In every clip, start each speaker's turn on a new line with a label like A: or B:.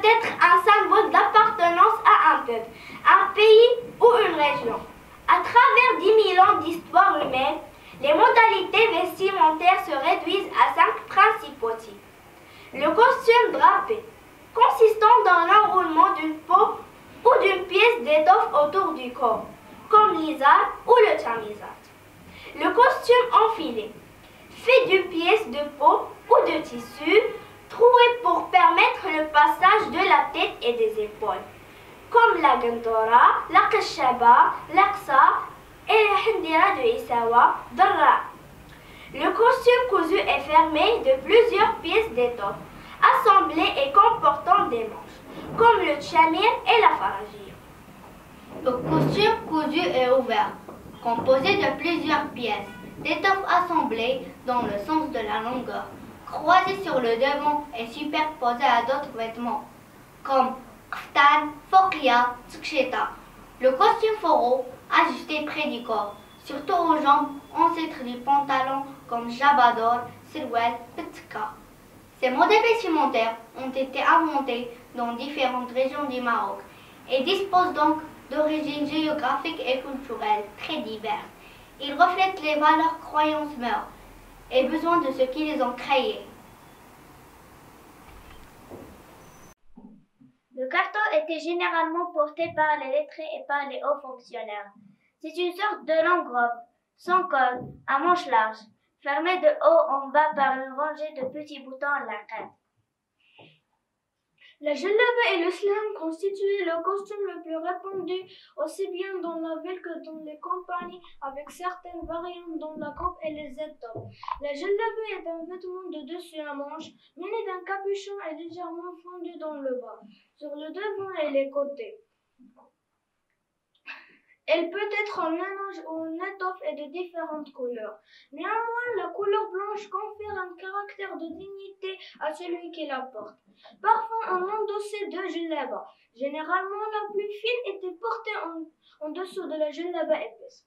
A: être un symbole d'appartenance à un peuple, un pays ou une région. À travers 10 000 ans d'histoire humaine, les modalités vestimentaires se réduisent à 5 principaux types. Le costume drapé, consistant dans l'enroulement d'une peau ou d'une pièce d'étoffe autour du corps, comme l'izar ou le tamisat. Le costume enfilé, fait d'une pièce de peau ou de tissu, troué pour permettre le passage de la tête et des épaules, comme la gandora, la kashaba, l'aqsa et la handira de Isawa, Darra. Le costume cousu est fermé de plusieurs pièces d'étoffe, assemblées et comportant des manches, comme le tchamir et la farajir.
B: Le costume cousu est ouvert, composé de plusieurs pièces d'étoffe assemblées dans le sens de la longueur, croisées sur le devant et superposées à d'autres vêtements, comme kaftan, fokia, tskcheta. Le costume foro, ajusté près du corps, surtout aux jambes, ancêtres du pantalon comme jabador, sirwal, petka. Ces modèles vestimentaires ont été inventés dans différentes régions du Maroc et disposent donc d'origines géographiques et culturelles très diverses. Ils reflètent les valeurs, croyances, mœurs et besoins de ceux qui les ont créés.
C: Le carton était généralement porté par les lettrés et par les hauts fonctionnaires. C'est une sorte de longue robe, sans col, à manches larges, fermée de haut en bas par une rangée de petits boutons à l'arcade.
D: La djellaba et le slam constituaient le costume le plus répandu, aussi bien dans la ville que dans les campagnes, avec certaines variantes dans la coupe et les étoffes. La djellaba est un vêtement de dessus à manches, muni d'un capuchon et légèrement fendu dans le bas, sur le devant et les côtés. Elle peut être en mélange ou en étoffe et de différentes couleurs. Néanmoins, la couleur blanche confère un caractère de dignité à celui qui la porte. Parfois, on endossait deux djellabas. Généralement, la plus fine était portée en dessous de la djellaba épaisse.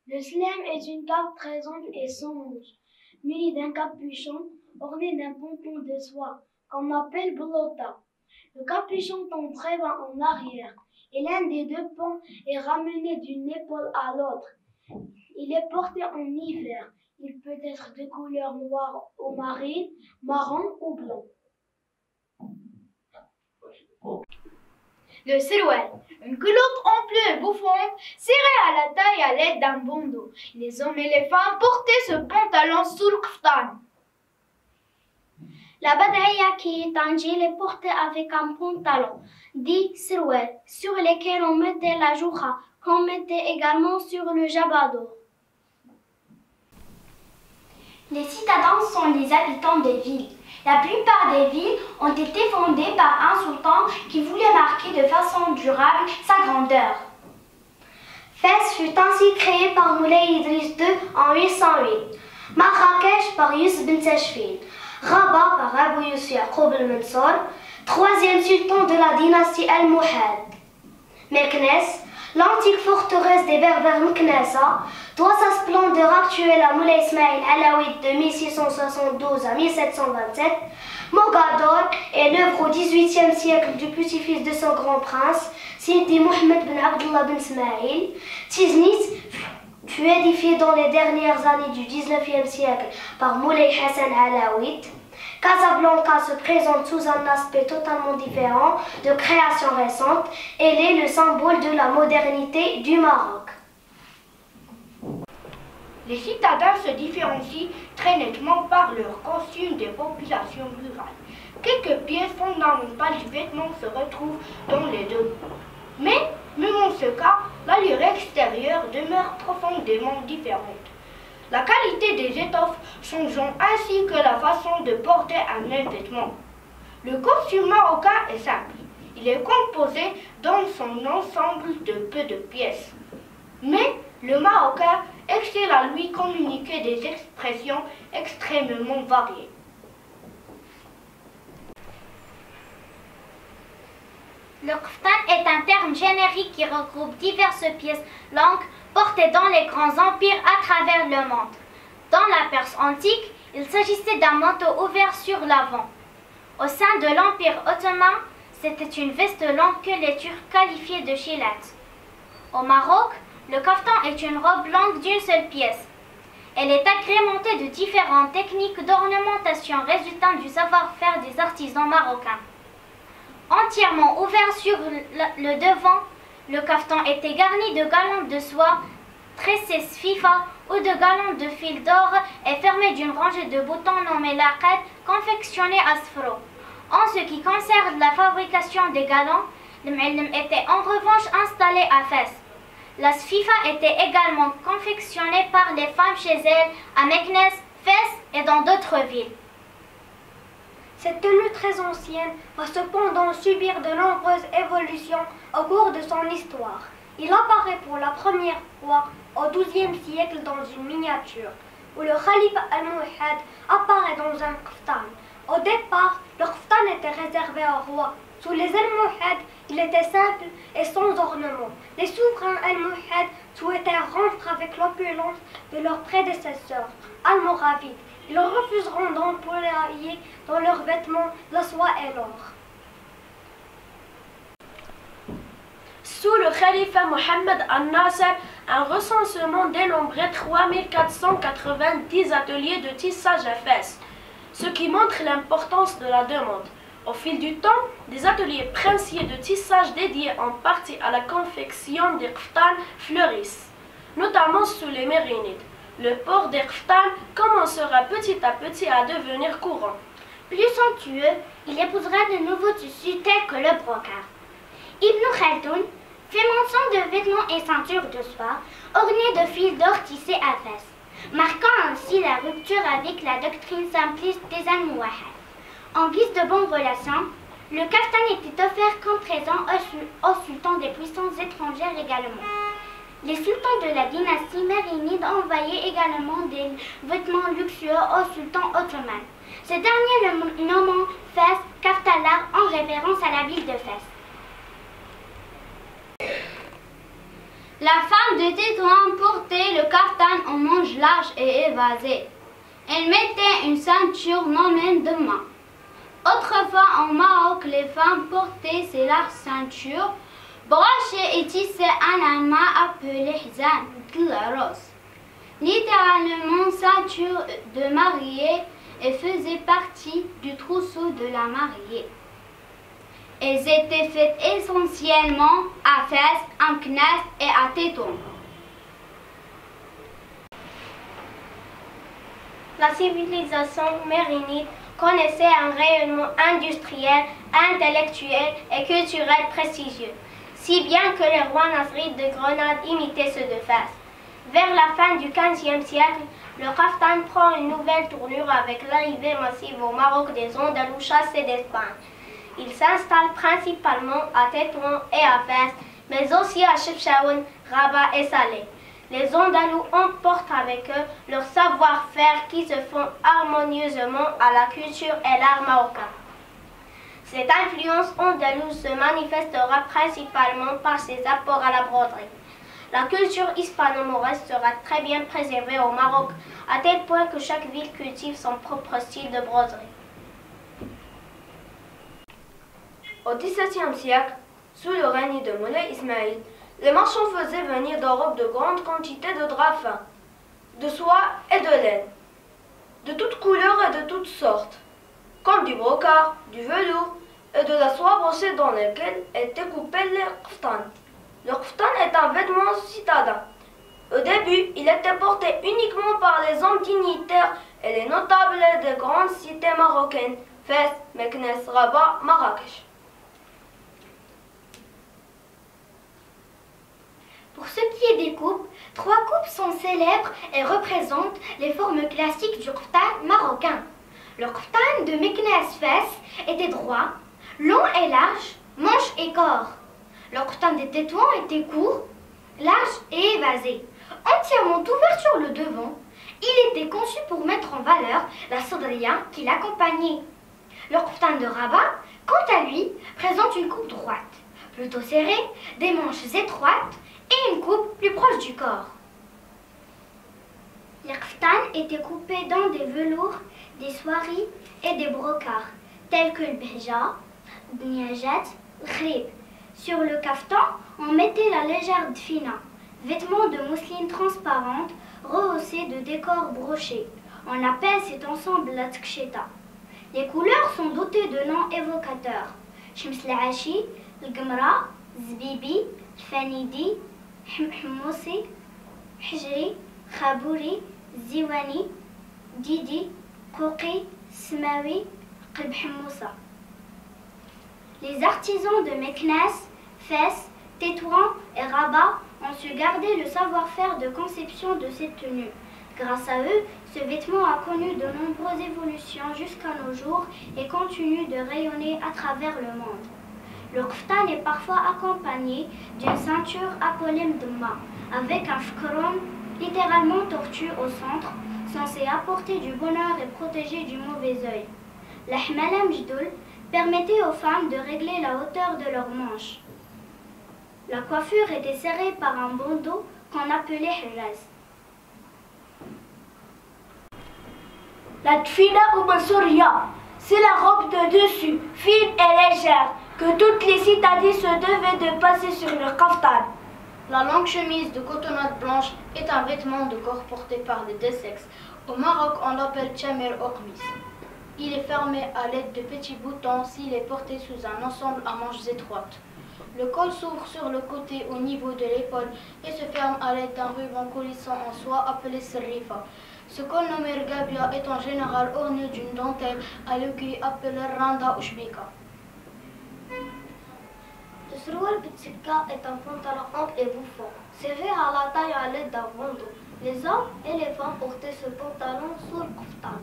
D: Le slam est une cape très ample et sans manches, munie d'un capuchon orné d'un pompon de soie, qu'on appelle blota. Le capuchon tombe très bas en arrière, et l'un des deux pans est ramené d'une épaule à l'autre. Il est porté en hiver. Il peut être de couleur noire ou marine, marron ou blanc.
E: Le sirwal, une culotte ample et bouffante, serrée à la taille à l'aide d'un bandeau. Les hommes et les femmes portaient ce pantalon sous le kaftan.
C: La badaya qui est en gel est portée avec un pantalon, dit sirwal, sur lequel on mettait la jouha, qu'on mettait également sur le jabado. Les citadins sont les habitants des villes. La plupart des villes ont été fondées par un sultan qui voulait marquer de façon durable sa grandeur. Fès fut ainsi créée par Moulay Idriss II en 808, Marrakech par Yusuf bin Tashfin, Rabat par Abu Yusuf Yaqub al-Mansur, troisième sultan de la dynastie Al-Muhad. Meknès, l'antique forteresse des Berbères Meknessa, doit sa splendeur actuelle à Moulay Ismail Alaouite de 1672 à 1727. Mogador est l'œuvre au XVIIIe siècle du petit-fils de son grand prince, Sidi Mohammed ben Abdullah ben Ismail. Tiznit fut édifié dans les dernières années du XIXe siècle par Moulay Hassan Alaouite. Casablanca se présente sous un aspect totalement différent, de création récente. Elle est le symbole de la modernité du Maroc.
F: Les citadins se différencient très nettement par leur costume des populations rurales. Quelques pièces fondamentales du vêtement se retrouvent dans les deux. Mais, même en ce cas, l'allure extérieure demeure profondément différente. La qualité des étoffes changeant ainsi que la façon de porter un même vêtement. Le costume marocain est simple. Il est composé dans son ensemble de peu de pièces. Mais le Marocain excelle à lui communiquer des expressions extrêmement variées.
C: Le kaftan est un terme générique qui regroupe diverses pièces longues portées dans les grands empires à travers le monde. Dans la Perse antique, il s'agissait d'un manteau ouvert sur l'avant. Au sein de l'Empire ottoman, c'était une veste longue que les Turcs qualifiaient de chilette. Au Maroc, le kaftan est une robe longue d'une seule pièce. Elle est agrémentée de différentes techniques d'ornementation résultant du savoir-faire des artisans marocains. Entièrement ouvert sur le devant, le kaftan était garni de galons de soie, tressés sfifa ou de galons de fil d'or et fermé d'une rangée de boutons nommés laqad, confectionnés à Sfro. En ce qui concerne la fabrication des galons, le M'alem était en revanche installé à Fès. La sfifa était également confectionnée par les femmes chez elles à Meknès, Fès et dans d'autres villes.
D: Cette tenue très ancienne va cependant subir de nombreuses évolutions au cours de son histoire. Il apparaît pour la première fois au XIIe siècle dans une miniature, où le Khalifa al-Mu'had apparaît dans un kaftan. Au départ, le kaftan était réservé au roi. Sous les Almohades, il était simple et sans ornement. Les souverains Almohades souhaitaient rompre avec l'opulence de leurs prédécesseurs, Almoravides. Ils refuseront d'employer dans leurs vêtements la soie et l'or.
G: Sous le califat Mohammed al-Nasser, un recensement dénombrait 3490 ateliers de tissage à Fès, ce qui montre l'importance de la demande. Au fil du temps, des ateliers princiers de tissage dédiés en partie à la confection des kaftan fleurissent, notamment sous les Mérinides. Le port des kaftan commencera petit à petit à devenir courant.
C: Plus somptueux, il épousera de nouveaux tissus tels que le brocart. Ibn Khaldoun fait mention de vêtements et ceintures de soie ornés de fils d'or tissés à Fès, marquant ainsi la rupture avec la doctrine simpliste des Almohades. En guise de bonnes relations, le kaftan était offert comme présent aux sultans des puissances étrangères également. Les sultans de la dynastie mérinide envoyaient également des vêtements luxueux aux sultans ottomans. Ces derniers le nommant Fès Kaftalar en référence à la ville de Fès. La femme de Tétouan portait le kaftan en manches larges et évasées. Elle mettait une ceinture nommée dema. Autrefois en Maroc, les femmes portaient ces larges ceintures brochées et tissées en amas appelées hizan d'Laros, littéralement ceinture de mariée, et faisaient partie du trousseau de la mariée. Elles étaient faites essentiellement à Fès, à Meknès et à Tétouan.
A: La civilisation mérinide connaissait un rayonnement industriel, intellectuel et culturel prestigieux, si bien que les rois nasrides de Grenade imitaient ceux de Fès. Vers la fin du XVe siècle, le kaftan prend une nouvelle tournure avec l'arrivée massive au Maroc des Andalous chassés d'Espagne. Ils s'installent principalement à Tétouan et à Fès, mais aussi à Chefchaouen, Rabat et Salé. Les Andalous emportent avec eux leur savoir-faire qui se font harmonieusement à la culture et l'art marocain. Cette influence andalouse se manifestera principalement par ses apports à la broderie. La culture hispano-mauresque sera très bien préservée au Maroc, à tel point que chaque ville cultive son propre style de broderie.
D: Au XVIIe siècle, sous le règne de Moulay Ismaïl, les marchands faisaient venir d'Europe de grandes quantités de draps fins, de soie et de laine, de toutes couleurs et de toutes sortes, comme du brocart, du velours et de la soie brochée dans laquelle étaient coupés les kaftan. Le kaftan est un vêtement citadin. Au début, il était porté uniquement par les hommes dignitaires et les notables des grandes cités marocaines, Fès, Meknès, Rabat, Marrakech.
C: Pour ce qui est des coupes, 3 coupes sont célèbres et représentent les formes classiques du kaftan marocain. Le kaftan de Meknès-Fès était droit, long et large, manche et corps. Le kaftan des Tétouans était court, large et évasé. Entièrement ouvert sur le devant, il était conçu pour mettre en valeur la sadria qui l'accompagnait. Le kaftan de Rabat, quant à lui, présente une coupe droite, plutôt serrée, des manches étroites et une coupe plus proche du corps. Les kaftans étaient coupés dans des velours, des soieries et des brocarts. tels que le behja, le bniajat, le khrib. Sur le kaftan, on mettait la légère dfina, vêtement de mousseline transparente rehaussé de décors brochés. On appelle cet ensemble la tksheta. Les couleurs sont dotées de noms évocateurs. Shms al-Ashi, le Gmra, Zbibi, Fanidi, Hmoussi, Hijri, Khabouri, Ziwani, Didi, Kouki, Smawi, Qib Hmoussa. Les artisans de Meknès, Fès, Tétouan et Rabat ont su garder le savoir-faire de conception de cette tenue. Grâce à eux, ce vêtement a connu de nombreuses évolutions jusqu'à nos jours et continue de rayonner à travers le monde. Le kftan est parfois accompagné d'une ceinture appelée mdma, avec un fkron, littéralement tortue au centre, censé apporter du bonheur et protéger du mauvais œil. La hmala mjdoul permettait aux femmes de régler la hauteur de leurs manches. La coiffure était serrée par un bandeau qu'on appelait hijaz.
D: La tfina ou mansouria, c'est la robe de dessus, fine et légère, que toutes les citadines se devaient de passer sur le kaftan.
B: La longue chemise de cotonnade blanche est un vêtement de corps porté par les deux sexes. Au Maroc, on l'appelle tchamel ou khmis. Il est fermé à l'aide de petits boutons s'il est porté sous un ensemble à manches étroites. Le col s'ouvre sur le côté au niveau de l'épaule et se ferme à l'aide d'un ruban coulissant en soie appelé serrifa. Ce col nommé rgabia est en général orné d'une dentelle à l'aiguille appelée randa ou shbika.
C: Le sroual bitsika est un pantalon ample et bouffant, serré à la taille à l'aide d'un bandeau. Les hommes et les femmes portaient ce pantalon sous le kaftan.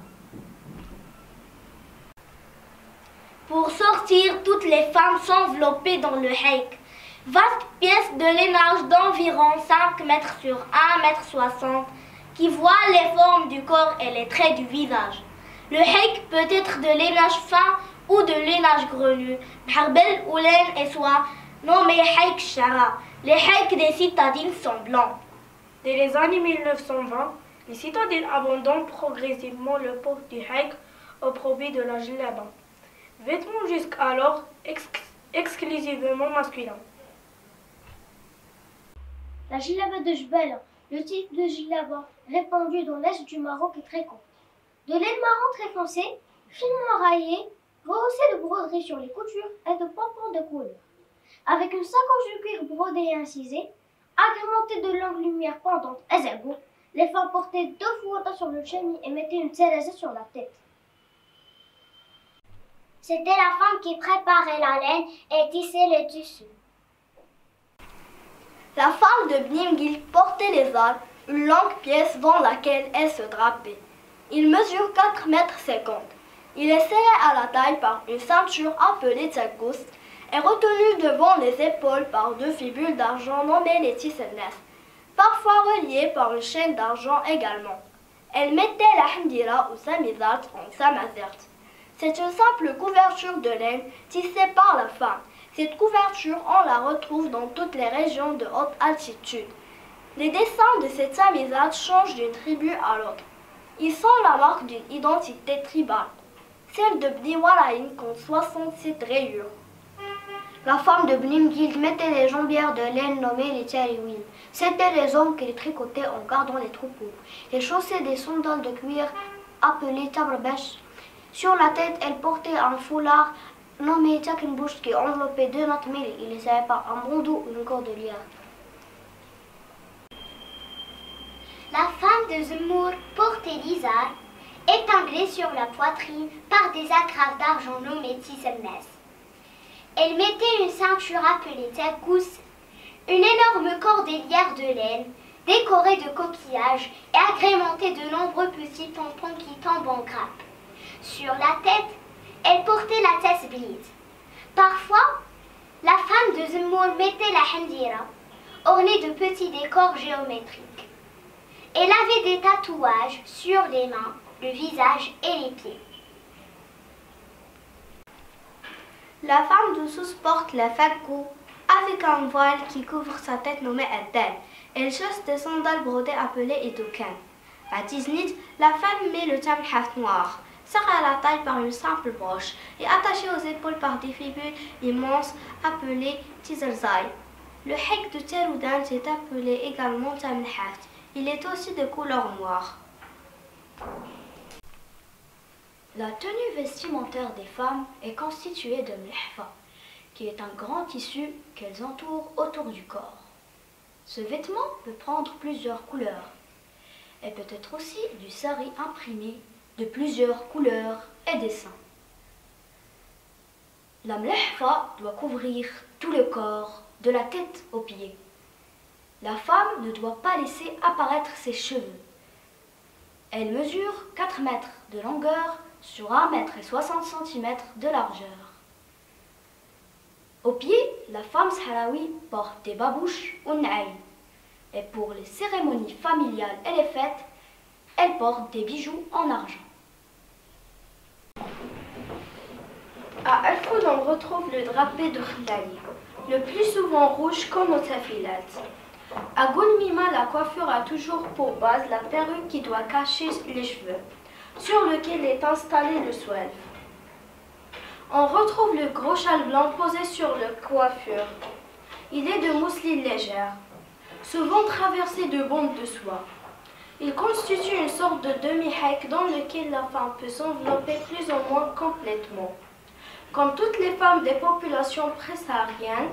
A: Pour sortir, toutes les femmes s'enveloppaient dans le haik. Vaste pièce de lainage d'environ 5 mètres sur 1 mètre 60 qui voit les formes du corps et les traits du visage. Le haik peut être de lainage fin ou de lainage grenu, bharbel ou laine et soie, nommé haik shara. Les haiks des citadines sont blancs.
G: Dès les années 1920, les citadines abandonnent progressivement le port du haik au profit de la djellaba, vêtement jusqu'alors exclusivement masculin.
C: La djellaba de Jbel, le type de djellaba répandu dans l'est du Maroc, est très court. De laine marron très foncée, finement raillée, rehaussée de broderies sur les coutures et de pompons de couleur. Avec une sacoche de cuir brodée et incisée, agrémentée de longues lumières pendantes et zagou, les femmes portaient 2 fouettes sur le chemise et mettaient une cereza sur la tête. C'était la femme qui préparait la laine et tissait les tissus.
A: La femme de Bnimgil portait les albes, une longue pièce dans laquelle elle se drapait. Il mesure 4,50 mètres. Il est serré à la taille par une ceinture appelée tzakous et retenu devant les épaules par 2 fibules d'argent nommées les tissernes, parfois reliées par une chaîne d'argent également. Elle mettait la handira ou samizat en samazert. C'est une simple couverture de laine tissée par la femme. Cette couverture, on la retrouve dans toutes les régions de haute altitude. Les dessins de cette samizat changent d'une tribu à l'autre. Ils sont la marque d'une identité tribale. Celle de Bni Walaïn compte 67 rayures.
F: La femme de Bnimgil mettait les jambières de laine nommées les tariwin. C'étaient les hommes qui les tricotaient en gardant les troupeaux. Les chaussaient des sandales de cuir appelées tabrabesh. Sur la tête, elle portait un foulard nommé takenbouch qui enveloppait 2 natmeli. Il les avait par un bandeau ou une cordelière.
C: La femme de Zemmour portait l'izar, épinglée sur la poitrine par des agrafes d'argent nommées tiselnes. Elle mettait une ceinture appelée tzakous, une énorme cordelière de laine, décorée de coquillages et agrémentée de nombreux petits pompons qui tombent en grappe. Sur la tête, elle portait la tasbid. Parfois, la femme de Zemmour mettait la handira, ornée de petits décors géométriques. Elle avait des tatouages sur les mains, le visage et les pieds.
F: La femme de Sousse porte la fakou avec un voile qui couvre sa tête nommé Addal. Elle chausse des sandales brodées appelées Edoukan. À Tiznit, la femme met le tamhaf noir.
C: serré à la taille par une simple broche et attaché aux épaules par des fibules immenses appelées tizerzai. Le hek de Teroudan est appelé également tamnhat. Il est aussi de couleur noire. La tenue vestimentaire des femmes est constituée de mlehfa, qui est un grand tissu qu'elles entourent autour du corps. Ce vêtement peut prendre plusieurs couleurs et peut être aussi du sari imprimé de plusieurs couleurs et dessins. La mlehfa doit couvrir tout le corps, de la tête aux pieds. La femme ne doit pas laisser apparaître ses cheveux. Elle mesure 4 mètres de longueur sur 1 mètre et 60 cm de largeur. Au pied, la femme sahraoui porte des babouches ou naï. Et pour les cérémonies familiales et les fêtes, elle porte des bijoux en argent.
G: À Al-Foud, on retrouve le drapé de Khlali, le plus souvent rouge comme au tafilat. À Goulmima, la coiffure a toujours pour base la perruque qui doit cacher les cheveux, sur lequel est installé le swelf. On retrouve le gros châle blanc posé sur la coiffure. Il est de mousseline légère, souvent traversé de bandes de soie. Il constitue une sorte de demi-hek dans lequel la femme peut s'envelopper plus ou moins complètement. Comme toutes les femmes des populations présahariennes,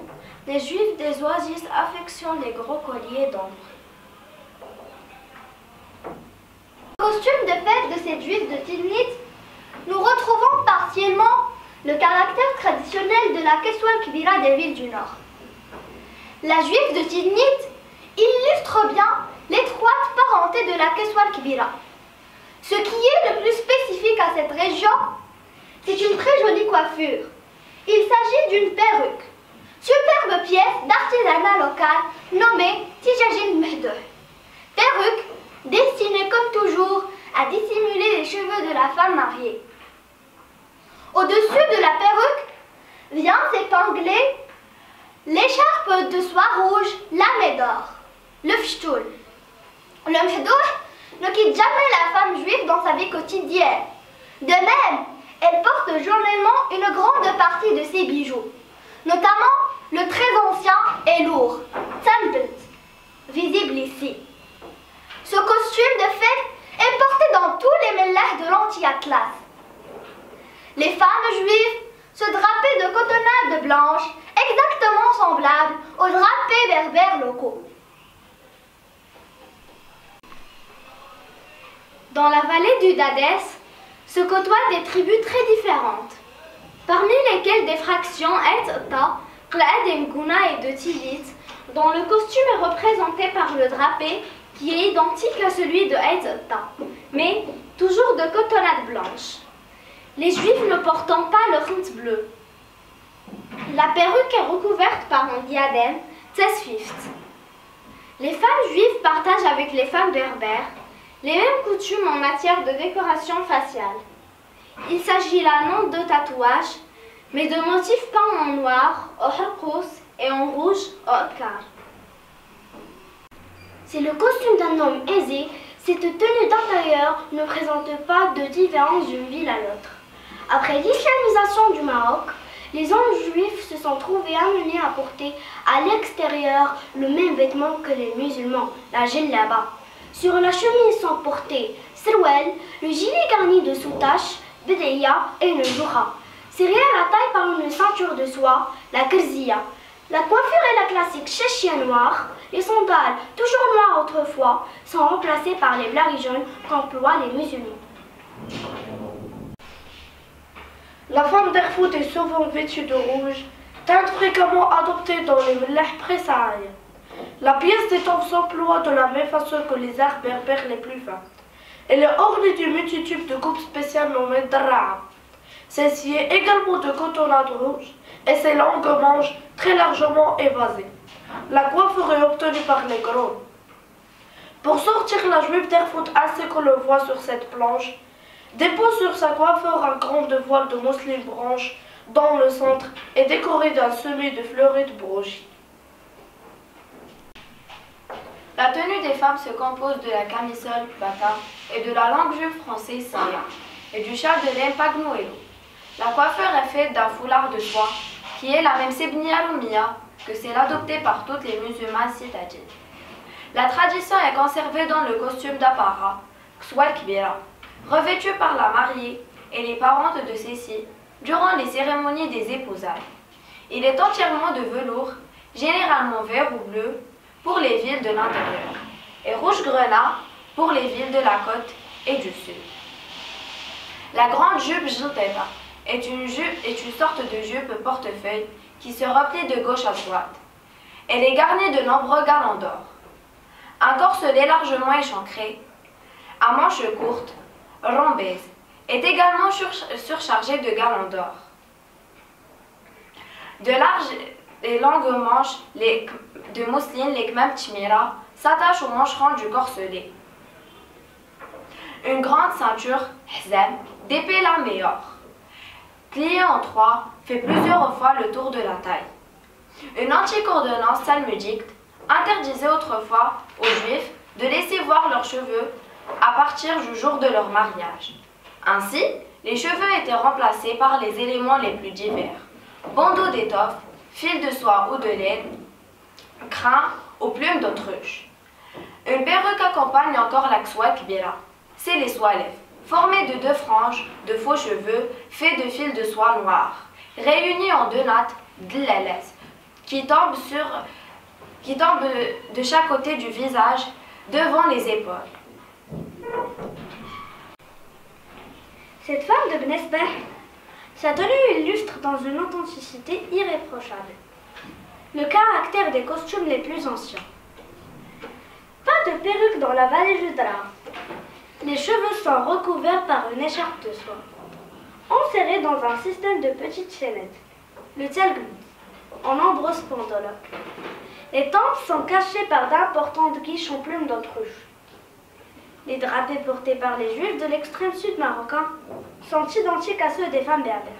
G: les juifs des oasis affectionnent les gros colliers d'ombre.
B: Costume de fête de cette juive de Tilnit, nous retrouvons partiellement le caractère traditionnel de la Keswal Kbira des villes du Nord. La juive de Tilnit illustre bien l'étroite parenté de la Keswal Kbira. Ce qui est le plus spécifique à cette région, c'est une très jolie coiffure. Il s'agit d'une perruque, superbe pièce d'artisanat local nommée Tijajin Mehdouh. Perruque destinée comme toujours à dissimuler les cheveux de la femme mariée. Au-dessus de la perruque vient s'épingler l'écharpe de soie rouge lamée d'or, le fchtoul. Le Mehdouh ne quitte jamais la femme juive dans sa vie quotidienne. De même, elle porte journellement une grande partie de ses bijoux, notamment le très ancien et lourd Tzanbelt, visible ici. Ce costume de fête est porté dans tous les mellahs de l'anti-Atlas. Les femmes juives se drapaient de cotonnades blanches, exactement semblables aux drapés berbères locaux. Dans la vallée du Dadès se côtoient des tribus très différentes, parmi lesquelles des fractions Etta, Qla'ad Mgouna et de Tilit, dont le costume est représenté par le drapé qui est identique à celui de Etta, mais toujours de cotonnade blanche. Les juifs ne portant pas le khint bleu. La perruque est recouverte par un diadème, Tzesfift. Les femmes juives partagent avec les femmes berbères les mêmes coutumes en matière de décoration faciale. Il s'agit là non de tatouages, mais de motifs peints en noir, au harkous et en rouge, au otkar.
C: C'est le costume d'un homme aisé, cette tenue d'intérieur ne présente pas de différence d'une ville à l'autre. Après l'islamisation du Maroc, les hommes juifs se sont trouvés amenés à porter à l'extérieur le même vêtement que les musulmans, la djellaba. Sur la chemise sont portés sirwel, le gilet garni de soutache, bedaya et une joura. Serré à la taille par une ceinture de soie, la kerziya. La coiffure est la classique chéchia noire. Les sandales, toujours noires autrefois, sont remplacées par les blaris jaunes qu'emploient les musulmans.
G: La femme d'Al-Foud est souvent vêtue de rouge, teinte fréquemment adoptée dans les mellahs présahariens. La pièce d'étoffe s'emploie de la même façon que les arts berbères les plus fins. Elle est ornée d'une multitude de coupes spéciales nommées darra'a. Celle-ci est également de cotonnade rouge et ses longues manches très largement évasées. La coiffure est obtenue par les gros. Pour sortir la juive d'Al-Foud ainsi qu'on le voit sur cette planche, dépose sur sa coiffure un grand voile de mousseline blanche dans le centre et décoré d'un semis de fleurites brochies.
H: La tenue des femmes se compose de la camisole bata et de la langue juive française saya. et du châle de laine pagnuelo. La coiffure est faite d'un foulard de soie qui est la même sebnia rumia que celle adoptée par toutes les musulmanes citadines. La tradition est conservée dans le costume d'apparat, Kswal Kibira, revêtu par la mariée et les parentes de celle-ci durant les cérémonies des épousailles. Il est entièrement de velours, généralement vert ou bleu, pour les villes de l'intérieur, et rouge grenat pour les villes de la côte et du sud. La grande jupe jilteba est une sorte de jupe portefeuille qui se replie de gauche à droite. Elle est garnie de nombreux garlands d'or. Un corselet largement échancré, à manches courtes, rhombées, est également surchargé de garlands d'or. De larges et longues manches de mousseline, les kmam tchmira, s'attachent aux mancherons du corselet. Une grande ceinture, hzam, d'épée lamée or, pliée en trois, fait plusieurs fois le tour de la taille. Une antique ordonnance talmudique interdisait autrefois aux juifs de laisser voir leurs cheveux à partir du jour de leur mariage. Ainsi, les cheveux étaient remplacés par les éléments les plus divers: bandeaux d'étoffe, fils de soie ou de laine, crins aux plumes d'autruche. Une perruque accompagne encore la kswa kbira. C'est les soilef, formés de deux franges de faux cheveux faits de fils de soie noire, réunis en deux nattes d'lales, qui tombent de chaque côté du visage, devant les épaules.
D: Cette femme de Bnesbeh, sa tenue illustre dans une authenticité irréprochable le caractère des costumes les plus anciens. Pas de perruque dans la vallée du Dra. Les cheveux sont recouverts par une écharpe de soie, enserrée dans un système de petites chaînettes, le tselgmut, en nombreuses pendeloques. Les tempes sont cachées par d'importantes guiches en plumes d'autruche. Les drapés portés par les juifs de l'extrême sud marocain sont identiques à ceux des femmes berbères.